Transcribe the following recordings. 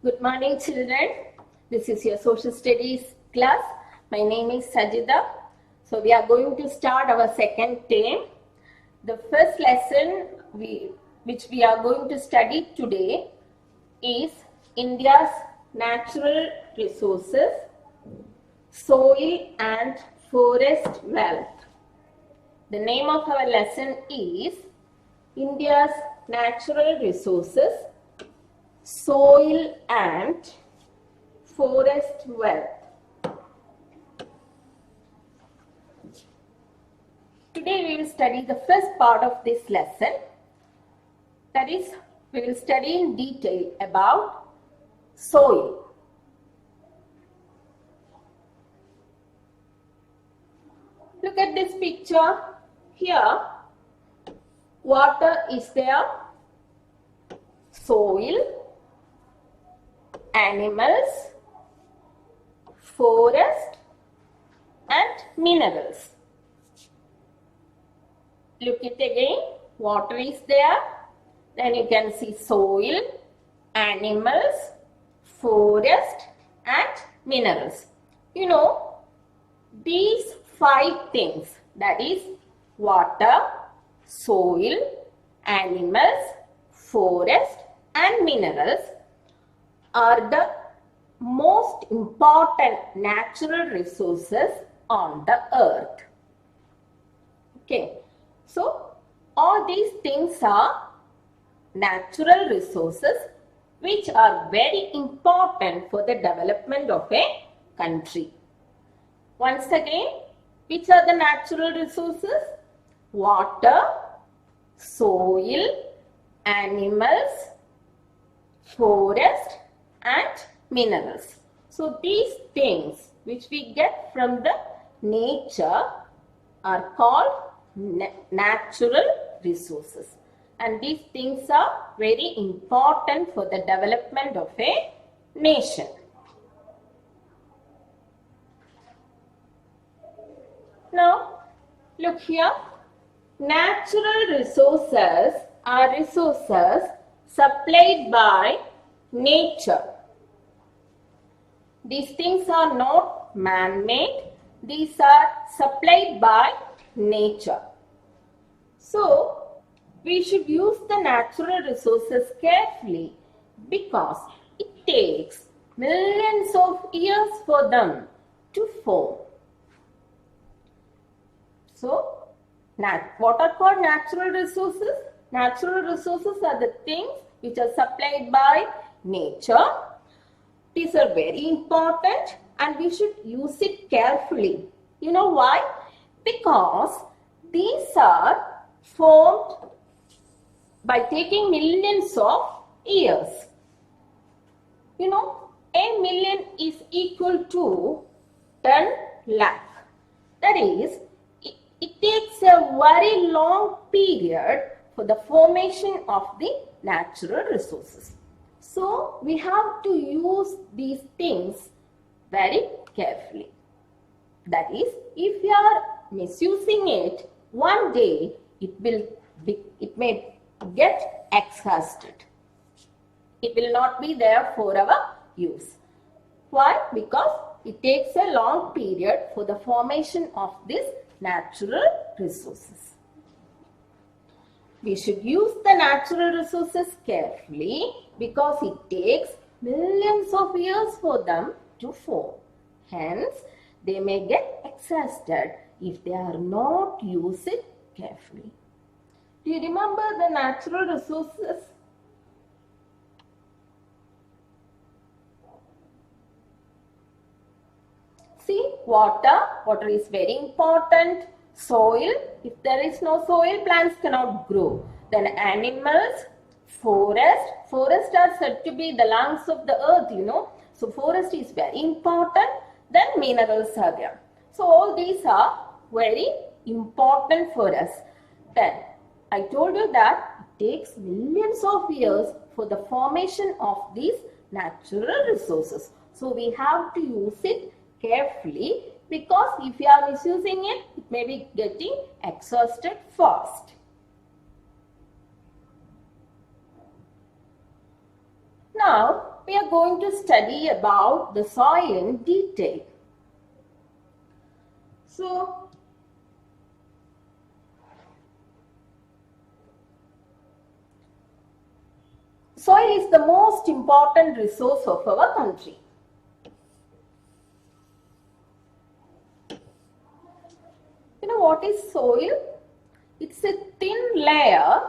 Good morning, children. This is your social studies class. My name is Sajida. So we are going to start our second term. The first lesson which we are going to study today is India's natural resources, soil and forest wealth. The name of our lesson is India's natural resources, soil and forest wealth. Today we will study the first part of this lesson. That is, we will study in detail about soil. Look at this picture. Here, water is there, soil, animals, forest and minerals. Look it again, water is there, then you can see soil, animals, forest and minerals. You know, these 5 things, that is water, soil, animals, forest and minerals, are the most important natural resources on the earth. Okay, so all these things are natural resources which are very important for the development of a country. Once again, which are the natural resources? Water, soil, animals, forest and minerals. So these things which we get from the nature are called natural resources, and these things are very important for the development of a nation. Now look here, natural resources are resources supplied by nature. These things are not man-made, these are supplied by nature. So, we should use the natural resources carefully because it takes millions of years for them to form. So, what are called natural resources? Natural resources are the things which are supplied by nature. These are very important and we should use it carefully. You know why? Because these are formed by taking millions of years. You know, a million is equal to 10 lakh. That is, it takes a very long period for the formation of the natural resources. So, we have to use these things very carefully. That is, if we are misusing it, one day it may get exhausted. It will not be there for our use. Why? Because it takes a long period for the formation of these natural resources. We should use the natural resources carefully because it takes millions of years for them to form. Hence, they may get exhausted if they are not used carefully. Do you remember the natural resources? See, water is very important. Soil, if there is no soil, plants cannot grow. Then animals, forest are said to be the lungs of the earth, you know. So forest is very important. Then minerals are there. So all these are very important for us. Then I told you that it takes millions of years for the formation of these natural resources. So we have to use it carefully because if you are misusing it, it may be getting exhausted fast. Now, we are going to study about the soil in detail. So, soil is the most important resource of our country. You know what is soil? It's a thin layer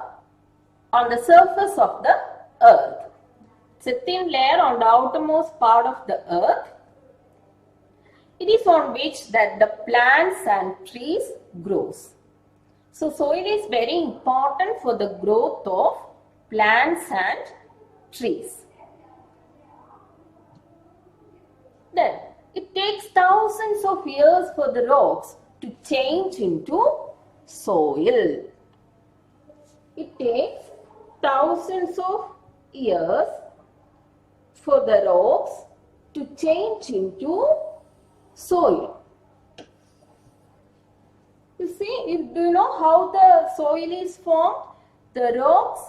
on the surface of the earth. It's a thin layer on the outermost part of the earth. It is on which that the plants and trees grows. So soil is very important for the growth of plants and trees. Then it takes thousands of years for the rocks to change into soil. It takes thousands of years for the rocks to change into soil. You see, do you know how the soil is formed? The rocks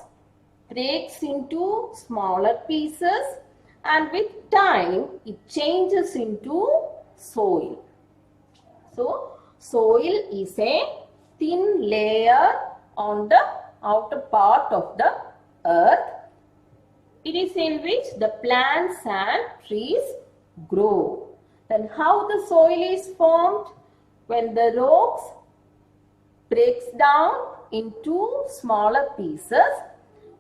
breaks into smaller pieces and with time it changes into soil. So, soil is a thin layer on the outer part of the earth. It is in which the plants and trees grow. Then how the soil is formed? When the rocks breaks down into smaller pieces,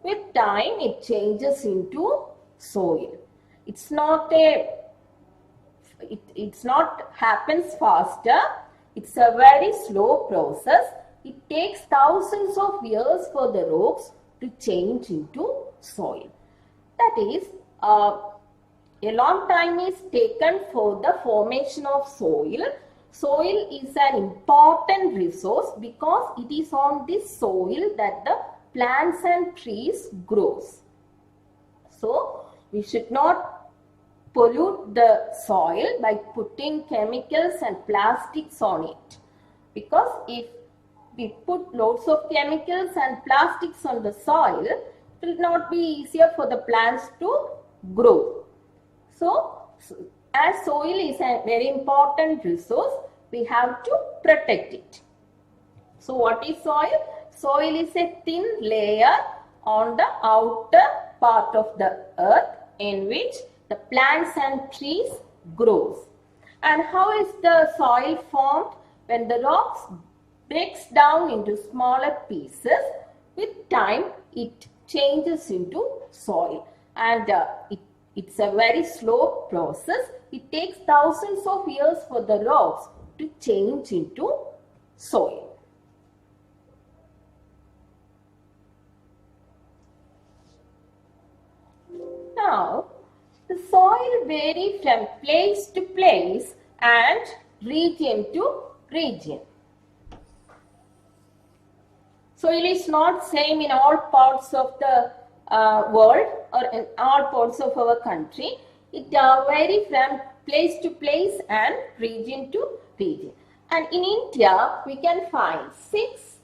with time it changes into soil. It's not happens faster. It's a very slow process. It takes thousands of years for the rocks to change into soil. That is, a long time is taken for the formation of soil. Soil is an important resource because it is on this soil that the plants and trees grows. So, we should not pollute the soil by putting chemicals and plastics on it. Because if we put lots of chemicals and plastics on the soil, it will not be easier for the plants to grow. So, as soil is a very important resource, we have to protect it. So, what is soil? Soil is a thin layer on the outer part of the earth in which the plants and trees grows. And how is the soil formed? When the rocks breaks down into smaller pieces, with time it changes into soil. And it's a very slow process. It takes thousands of years for the rocks to change into soil. Now, the soil varies from place to place and region to region. Soil is not same in all parts of the world or in all parts of our country. It varies from place to place and region to region. And in India, we can find 6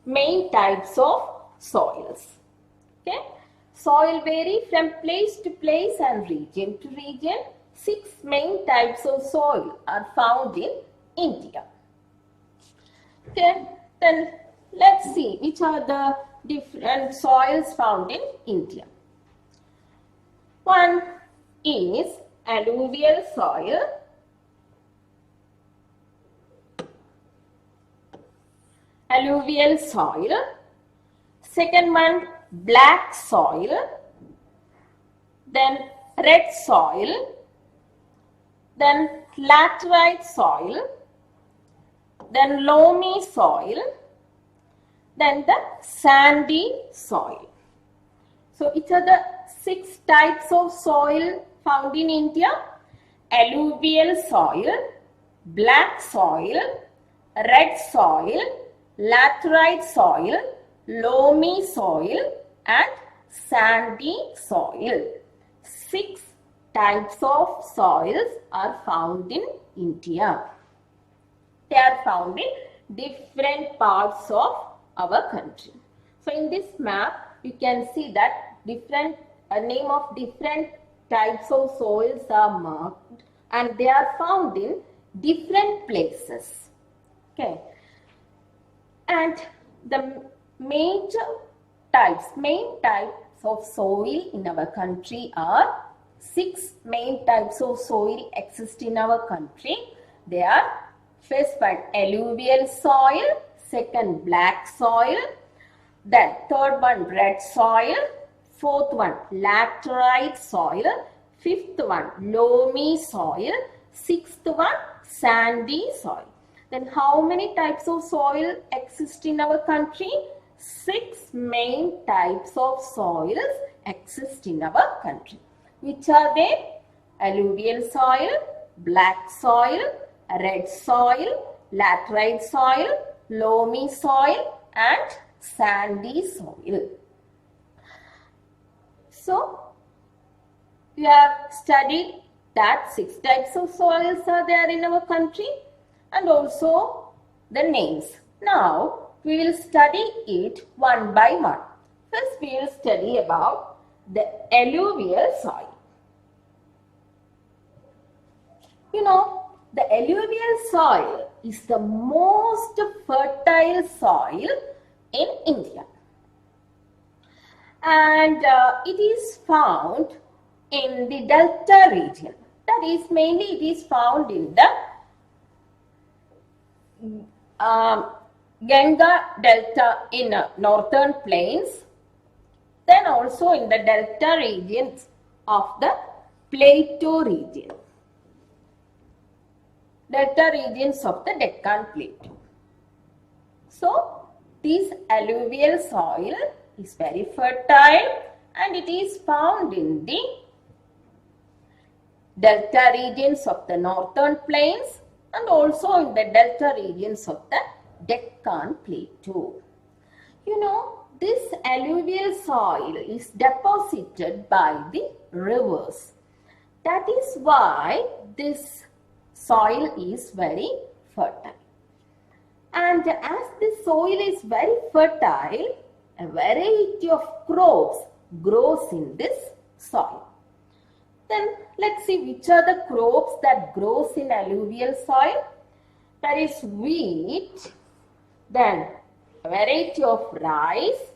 main types of soils. Okay? Soil vary from place to place and region to region. 6 main types of soil are found in India. Okay, then let's see which are the different soils found in India. One is alluvial soil. Alluvial soil. Second one, black soil. Then red soil. Then laterite soil. Then loamy soil. Then the sandy soil. So, which are the 6 types of soil found in India? Alluvial soil, black soil, red soil, laterite soil, loamy soil and sandy soil. 6 types of soils are found in India. They are found in different parts of our country. So, in this map, you can see that different a name of different types of soils are marked and they are found in different places. Okay. And the main types of soil in our country are 6 main types of soil exist in our country. They are first one alluvial soil, second black soil, then third one red soil, fourth one laterite soil, fifth one loamy soil, sixth one sandy soil. Then how many types of soil exist in our country? 6 main types of soils exist in our country. Which are they? Alluvial soil, black soil, red soil, laterite soil, loamy soil and sandy soil. So, we have studied that 6 types of soils are there in our country and also the names. Now, we will study it one by one. First, we will study about the alluvial soil. You know, the alluvial soil is the most fertile soil in India. And it is found in the delta region. That is, mainly it is found in the Ganga delta in northern plains, then also in the delta regions of the plateau region. Delta regions of the Deccan Plateau. So, this alluvial soil is very fertile and it is found in the delta regions of the northern plains and also in the delta regions of the Deccan Plateau. You know, this alluvial soil is deposited by the rivers. That is why this soil is very fertile. And as the soil is very fertile, a variety of crops grows in this soil. Then let's see which are the crops that grows in alluvial soil. That is wheat, then a variety of rice,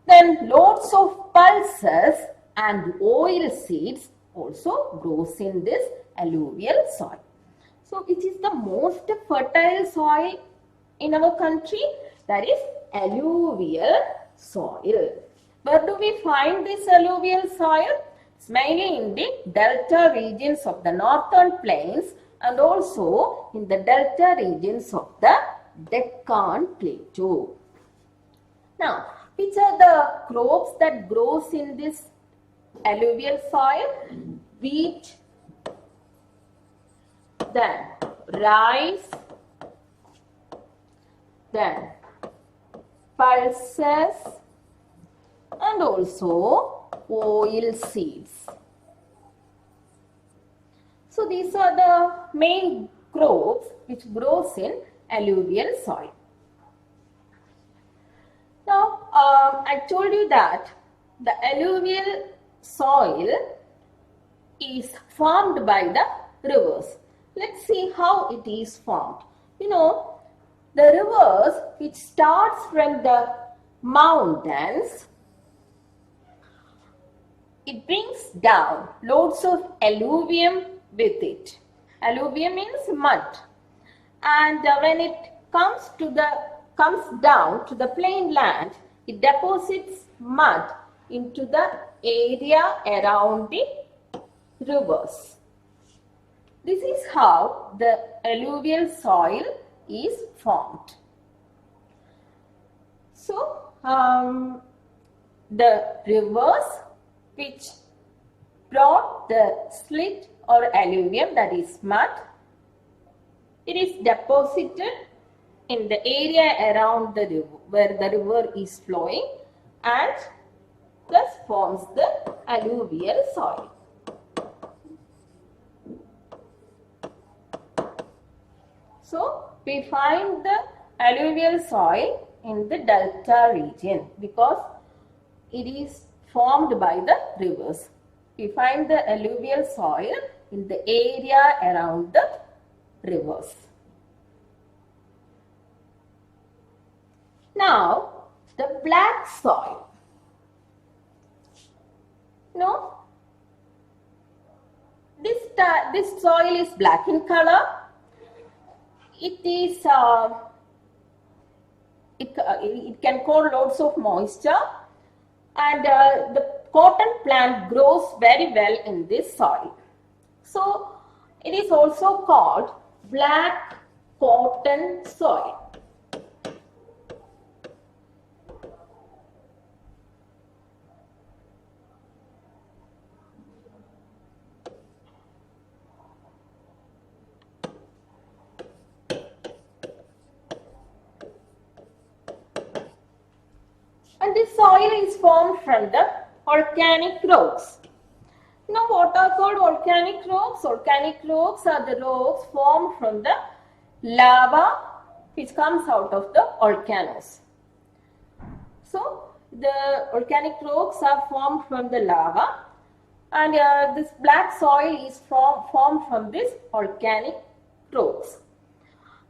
then lots of pulses and oil seeds also grows in this alluvial soil. So, which is the most fertile soil in our country? That is alluvial soil. Where do we find this alluvial soil? It's mainly in the delta regions of the northern plains and also in the delta regions of the Deccan Plateau. Now, which are the crops that grows in this alluvial soil? Wheat, then rice, then pulses and also oil seeds. So these are the main crops which grows in alluvial soil. Now I told you that the alluvial soil is formed by the rivers. Let's see how it is formed. You know, the rivers which starts from the mountains, it brings down loads of alluvium with it. Alluvium means mud. And when it comes down to the plain land, it deposits mud into the area around the rivers. This is how the alluvial soil is formed. So, the rivers which brought the slit or alluvium, that is mud, it is deposited in the area around the river where the river is flowing and thus forms the alluvial soil. So, we find the alluvial soil in the delta region because it is formed by the rivers. We find the alluvial soil in the area around the rivers. Now, the black soil. No? This soil is black in color. It is it can hold lots of moisture, and the cotton plant grows very well in this soil. So it is also called black cotton soil. And this soil is formed from the volcanic rocks. Now, what are called volcanic rocks? Volcanic rocks are the rocks formed from the lava which comes out of the volcanoes. So, the volcanic rocks are formed from the lava, and this black soil is formed from this volcanic rocks.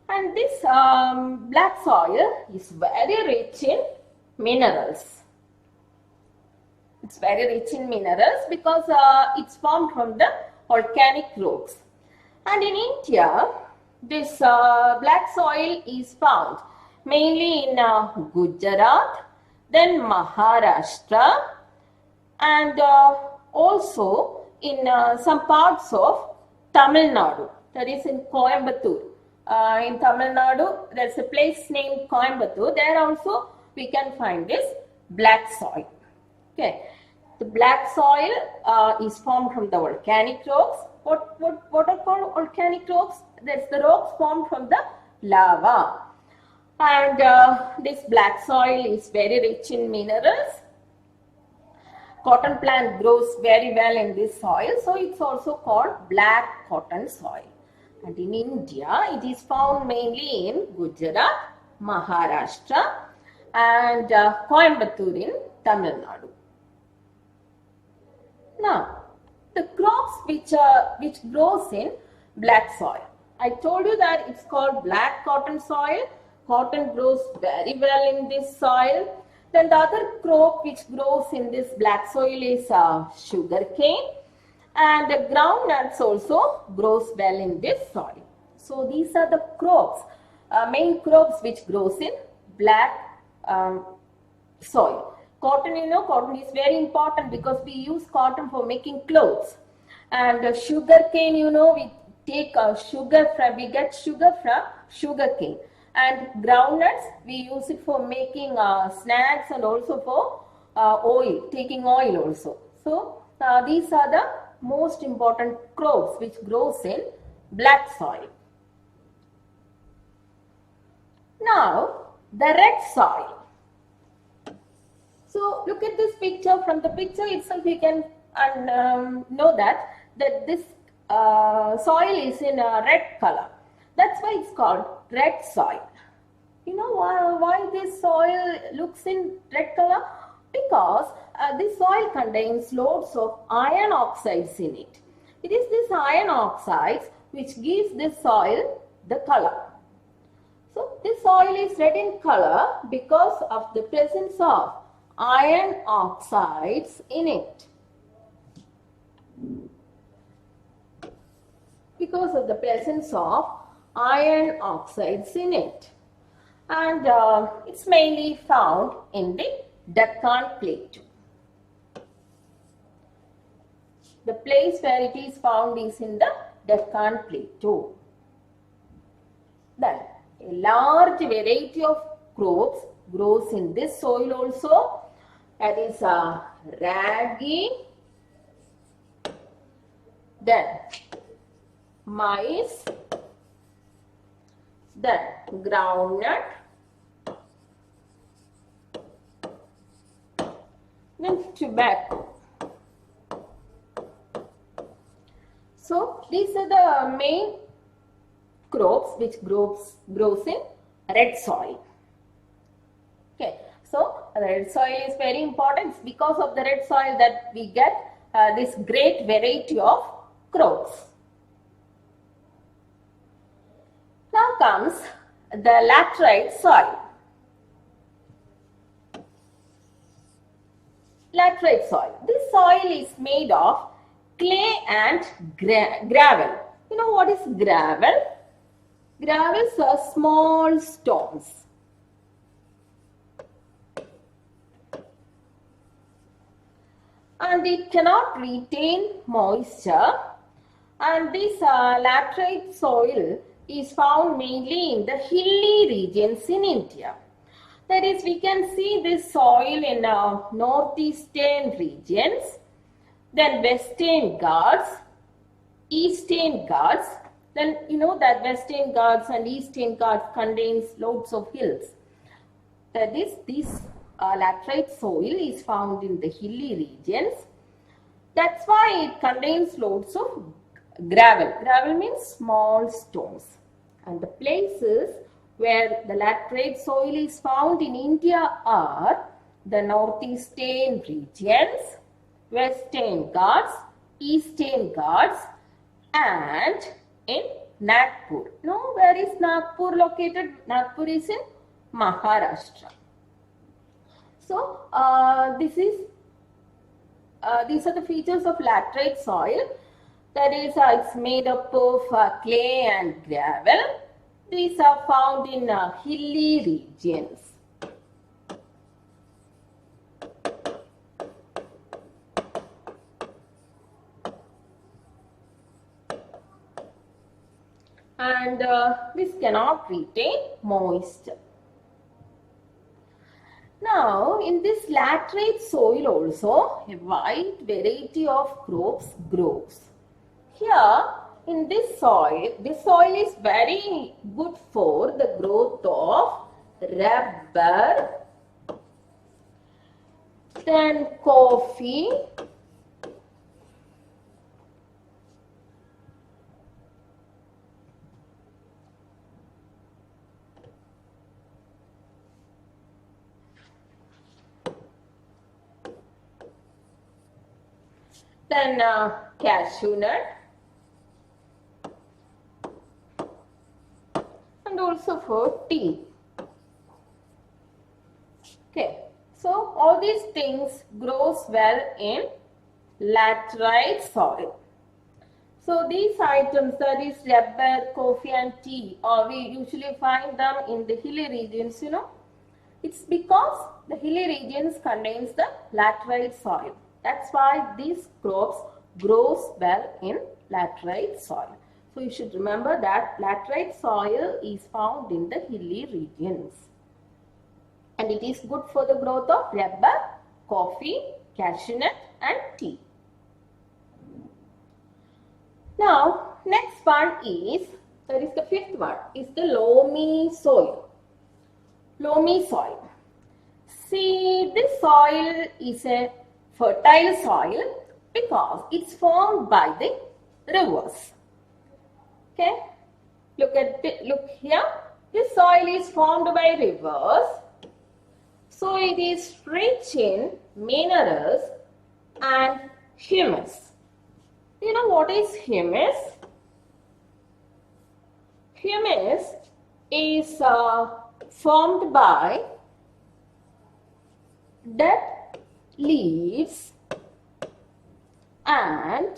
And this black soil is very rich in minerals. It's very rich in minerals because it's formed from the volcanic rocks. And in India, this black soil is found mainly in Gujarat, then Maharashtra, and also in some parts of Tamil Nadu, that is in Coimbatore. In Tamil Nadu, there's a place named Coimbatore. There also we can find this black soil. Okay, the black soil is formed from the volcanic rocks. What are called volcanic rocks? That's the rocks formed from the lava. And this black soil is very rich in minerals. Cotton plant grows very well in this soil, so it's also called black cotton soil. And in India, it is found mainly in Gujarat, Maharashtra, and Coimbatore in Tamil Nadu. Now, the crops which grows in black soil. I told you that it's called black cotton soil. Cotton grows very well in this soil. Then the other crop which grows in this black soil is sugar cane, and the groundnuts also grows well in this soil. So these are the crops, main crops which grows in black soil. Cotton, cotton is very important because we use cotton for making clothes. And sugar cane, we take sugar from, we get sugar from sugar cane. And groundnuts, we use it for making snacks and also for oil, taking oil also. So these are the most important crops which grows in black soil. Now, the red soil. So look at this picture. From the picture itself, we can know that this soil is in a red color. That's why it's called red soil. You know why this soil looks in red color? Because this soil contains loads of iron oxides in it. It is this iron oxides which gives this soil the color. So this soil is red in color because of the presence of iron oxides in it. Because of the presence of iron oxides in it. And it's mainly found in the Deccan Plateau. The place where it is found is in the Deccan Plateau. Then a large variety of crops grows in this soil also. That is ragi, then maize, then groundnut, then tobacco. So these are the main crops which grows in red soil. Okay, so The red soil is very important. It's because of the red soil that we get this great variety of crops. Now comes the laterite soil. Laterite soil. This soil is made of clay and gravel. You know what is gravel? Gravels are small stones. And it cannot retain moisture. And this laterite soil is found mainly in the hilly regions in India. That is, we can see this soil in northeastern regions, then western Ghats, eastern Ghats. Then you know that western Ghats and eastern Ghats contains loads of hills. That is, this laterite soil is found in the hilly regions. That's why it contains loads of gravel. Gravel means small stones. And the places where the laterite soil is found in India are the northeastern regions, western Ghats, eastern Ghats, and in Nagpur. Now, where is Nagpur located? Nagpur is in Maharashtra. So, these are the features of laterite soil. That is, it's made up of clay and gravel. These are found in hilly regions. And this cannot retain moisture. Now, in this laterite soil also, a wide variety of crops grows. Here, in this soil is very good for the growth of rubber, then coffee, then cashew nut, and also for tea. Okay, so all these things grows well in laterite soil. So these items, that is rubber, coffee and tea, we usually find them in the hilly regions, you know. It's because the hilly regions contains the laterite soil. That's why these crops grows well in laterite soil. So you should remember that laterite soil is found in the hilly regions. And it is good for the growth of rubber, coffee, cashew nut and tea. Now, next one is, that is the fifth one, is the loamy soil. Loamy soil. See, this soil is a fertile soil because it's formed by the rivers. Okay, look here. This soil is formed by rivers. So it is rich in minerals and humus. You know what is humus? Humus is formed by dead leaves and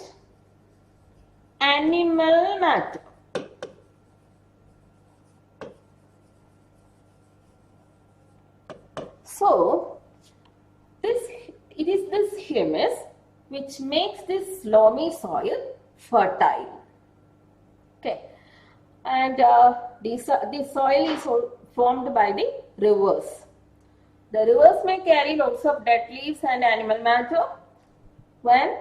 animal matter. So, it is this humus which makes this loamy soil fertile. Okay, and this soil is formed by the rivers. The rivers may carry lots of dead leaves and animal matter. When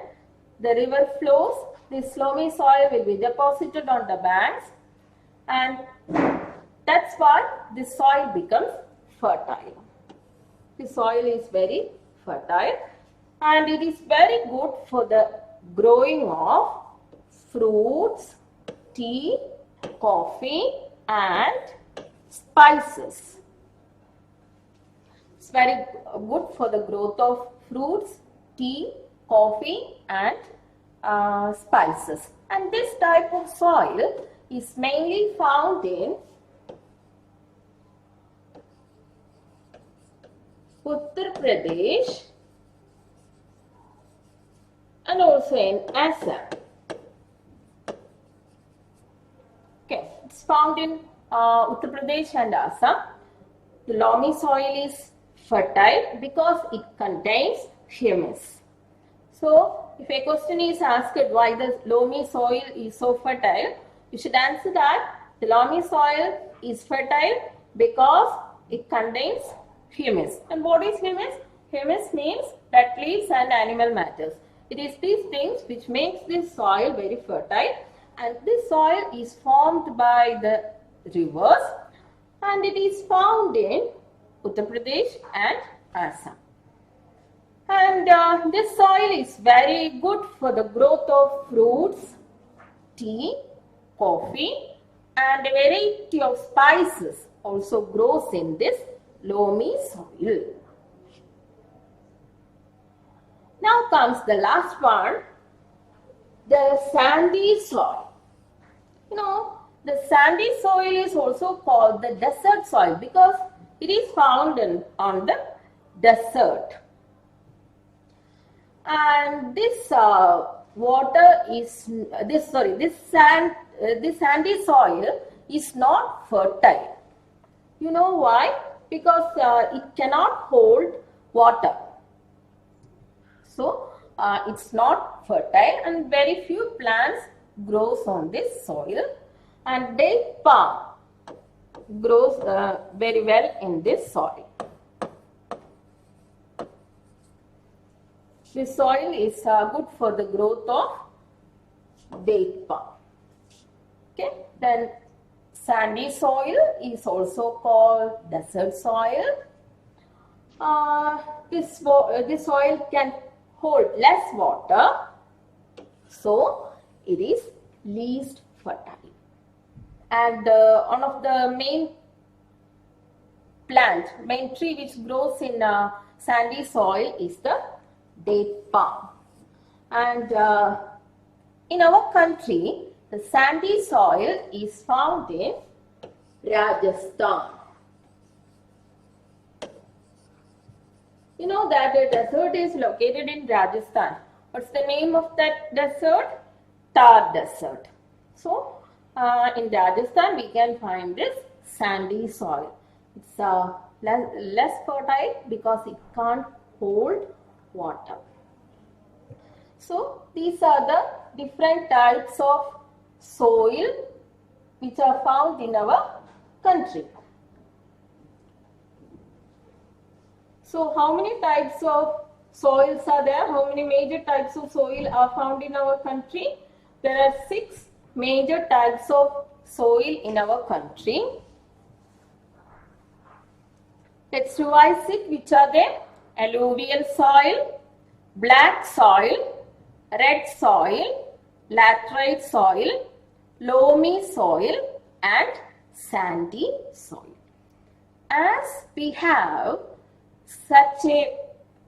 the river flows, this loamy soil will be deposited on the banks, and that's why this soil becomes fertile. The soil is very fertile and it is very good for the growing of fruits, tea, coffee and spices. It's very good for the growth of fruits, tea, coffee and spices. And this type of soil is mainly found in Uttar Pradesh and also in Assam. Okay, it's found in Uttar Pradesh and Assam. The loamy soil is fertile because it contains humus. So, if a question is asked why the loamy soil is so fertile, you should answer that the loamy soil is fertile because it contains humus. And what is humus? Humus means dead leaves and animal matters. It is these things which makes this soil very fertile, and this soil is formed by the rivers and it is found in Uttar Pradesh and Assam. And this soil is very good for the growth of fruits, tea, coffee and a variety of spices also grows in this loamy soil. Now comes the last one, the sandy soil. You know, the sandy soil is also called the desert soil because it is found on the desert. And this sandy soil is not fertile. You know why? Because it cannot hold water. So it's not fertile and very few plants grows on this soil, and date palm grows very well in this soil. This soil is good for the growth of date palm. Okay, then sandy soil is also called desert soil. This soil can hold less water, so it is least fertile. And one of the main tree which grows in sandy soil is the date palm. And in our country, the sandy soil is found in Rajasthan. You know that the desert is located in Rajasthan. What's the name of that desert? Thar Desert. So, in Rajasthan we can find this sandy soil. It's less fertile because it can't hold water. So, these are the different types of soil which are found in our country. So, how many types of soils are there? How many major types of soil are found in our country? There are 6 major types of soil in our country. Let's revise it. Which are they? Alluvial soil, black soil, red soil, laterite soil, loamy soil and sandy soil. As we have such a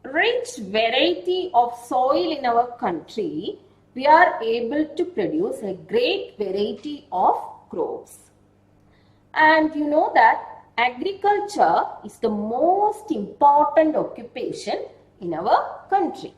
rich variety of soil in our country, we are able to produce a great variety of crops. And you know that agriculture is the most important occupation in our country.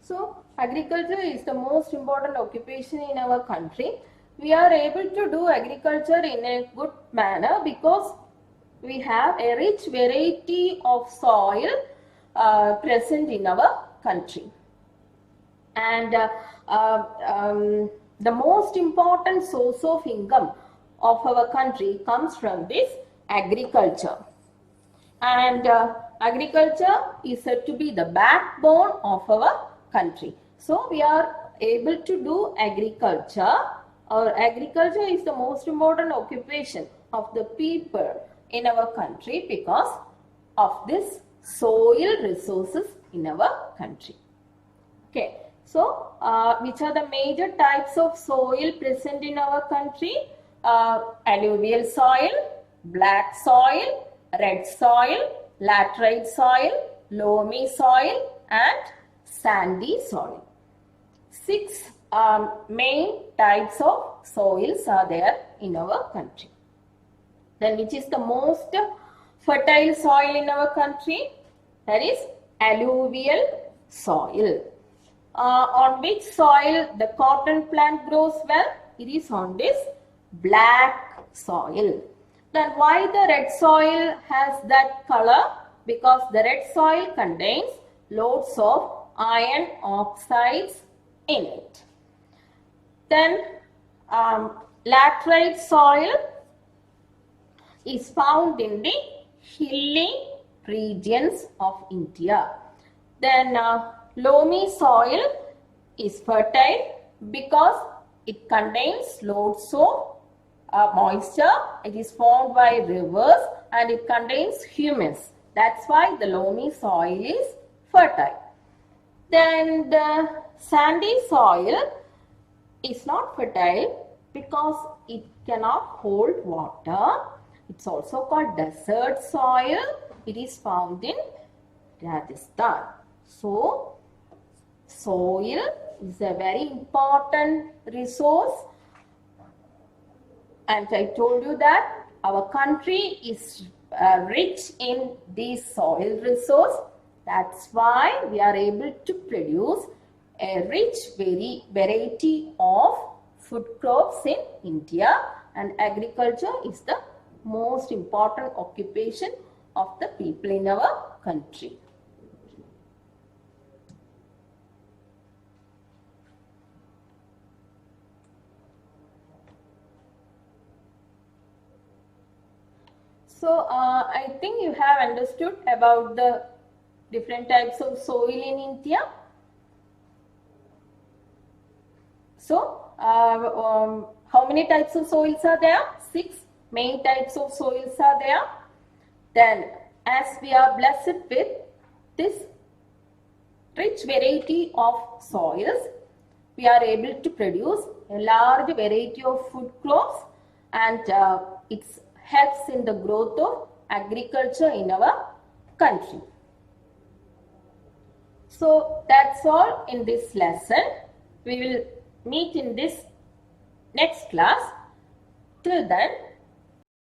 So, agriculture is the most important occupation in our country. We are able to do agriculture in a good manner because we have a rich variety of soil present in our country. And the most important source of income of our country comes from this agriculture. And Agriculture is said to be the backbone of our country. So we are able to do agriculture. Our agriculture is the most important occupation of the people in our country because of this soil resources in our country. Okay, so which are the major types of soil present in our country? Alluvial soil, black soil, red soil, laterite soil, loamy soil and sandy soil. 6 main types of soils are there in our country. Then which is the most fertile soil in our country? That is alluvial soil. On which soil the cotton plant grows well? It is on this black soil. Then why the red soil has that color? Because the red soil contains loads of iron oxides in it. Then laterite soil is found in the hilly regions of India. Then loamy soil is fertile because it contains loads of moisture. It is formed by rivers and it contains humus. That's why the loamy soil is fertile. Then the sandy soil is not fertile because it cannot hold water. It's also called desert soil. It is found in Rajasthan. So, soil is a very important resource. And I told you that our country is rich in these soil resource. That's why we are able to produce a rich variety of food crops in India, and agriculture is the most important occupation of the people in our country. So I think you have understood about the different types of soil in India. So how many types of soils are there? 6 main types of soils are there. Then as we are blessed with this rich variety of soils, we are able to produce a large variety of food crops, and it helps in the growth of agriculture in our country. So that's all in this lesson. We will meet in this next class. Till then,